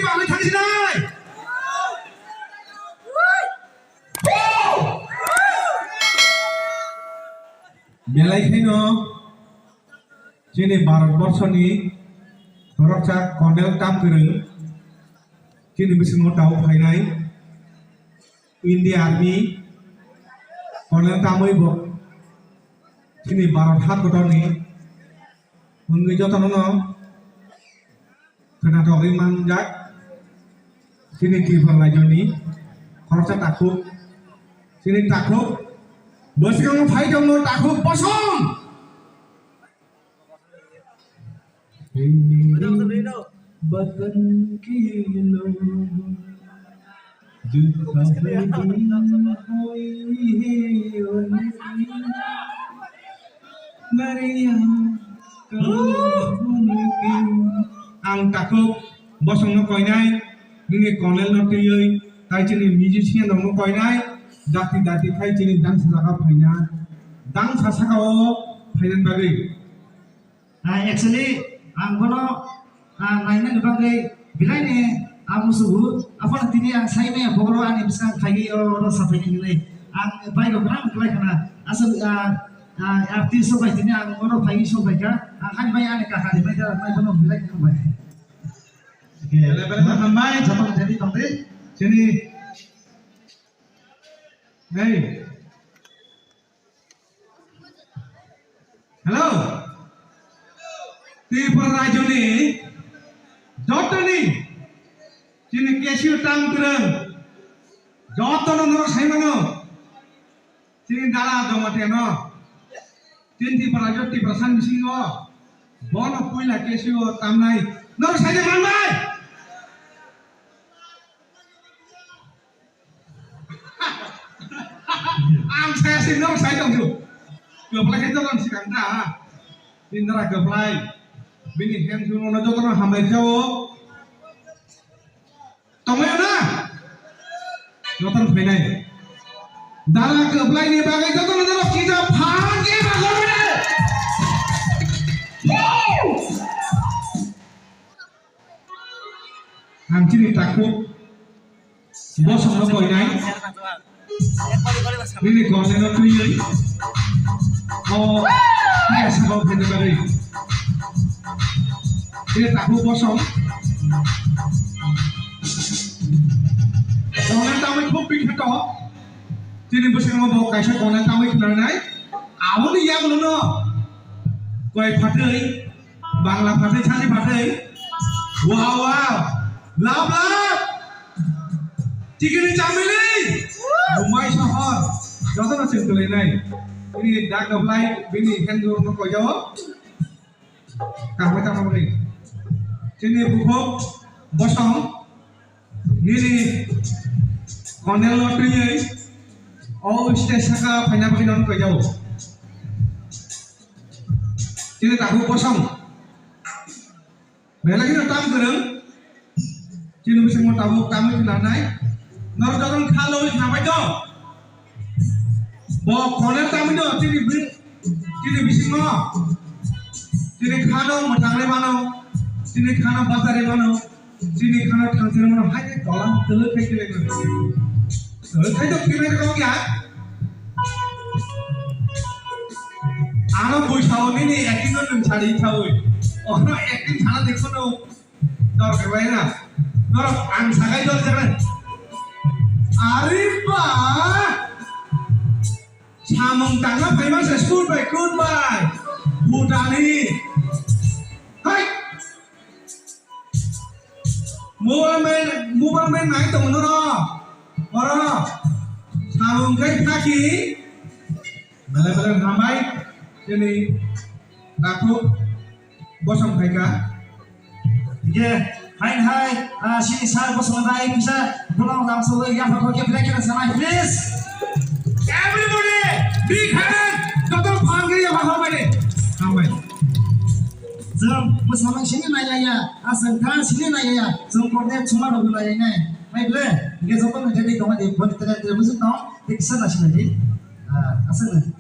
बागै थांसिनाय बेलायखायनो जोंनि भारतबर्षनि रक्षा कर्नेल तामगोरों जोंनि बिसिङाव दाव फायनाय इंडिया आर्मी कर्नेल तामैबो जोंनि भारत हादरनि उन्दै जतननो खोनाथावै मानजाक जोंनि त्रिपुरा रायजोनि खरसा ताखु जोंनि ताखु बोसिङाव फायदोंनो ताखु पसं बदन की लो आं ताखु बसंनो कयनाय जोंनि कर्नेल नटियै ताइ जोंनि मिउजिशियान दंनो कयनाय दाति दाति फाय जोंनि डांस लागा फायना डांस सासागाव फायनान बागै एक्चुअली आं कोनो नायना बागै बिलायने आमुसुबु अपन तिनि आं साइने बगरो आनि बिसा फायि और साफायनि गलै आं बायगो ग्राम गलायखाना आसल आर्टिस्ट सबाय तिनि आं कोनो फायि सबायका आं खानि बाय आनि काहानि बाय दा बाय कोनो बिलाय खाबाय ओके लेबेल हामबाय जतन जेनि तंदे जोंनि नै हेलो त्रिपुरा रायजोनि जतनि जोंनि केसिउ तामगोरों जतनो नर साइमानो जोंनि दाला दमातेनो जोंनि त्रिपुरा रायजो त्रिपुरा सान बिसिङो बन पुइला केसिउ तामनाय नर साइने मानबाय आं सायासै नर साइ दंजो गोब्लायखाय जतन सिगां दा इंद्रा गोब्लाय बिनि हेन जुनो जतन हामबाय जाओ तमायो ना जतन फैनाय दाला गोब्लायनि बागै जतन जतन खिजा फागे बागोरे आंथिनि ताखु बसंनो कयनाय बिनि कर्नेल नटियै Ini sebab benda baru. Ini tahu kosong. Konen tahu itu pikir toh. Jadi bersih ngomong kaisa konen tahu itu nanai. Awal ni yang mana? Kau pakai Bangla pakai cari pakai. Wow wow, lap lap. Jika ni camil ni, rumai sahar. Jangan nak sentuh nai. Ini dak apply bini hendur no ko jawo kamu ta mamri sini bukhok bosong nini Kornel Notri all station ka phina phina ko jawo sini tahu bosong bela kita tam gereng sini bisa mau tahu kami kelanai nor dorong khalo sampai do Bo Kornel Tamudo tini bisingo tini khano matangre mano tini khano bazare mano tini khano thangtire mano hai dolam tele kekele mano tele khai to kime ko kya ano boisao ni acting no chhadi thau ono acting chhana dekho no dor kai na dor ang sagai dor jare are ba Samong tangga famous as goodbye Butani Hai Movement naik to no Ora Samong kai thaki Bala ramai Jadi Taku Bosong kaika Yeah Hai sini saya bosong hai bisa pulang langsung yang pakai belajar sama please Everybody, big hand, Dr. Pangri yang mahal mana? Kamai. Jom, bersama sini naya ya, asal kan sini naya ya, jom kornet cuma dulu naya ini. Baik le, kita jom menjadi kawan di pon kita musim tahun, di sana sini, asal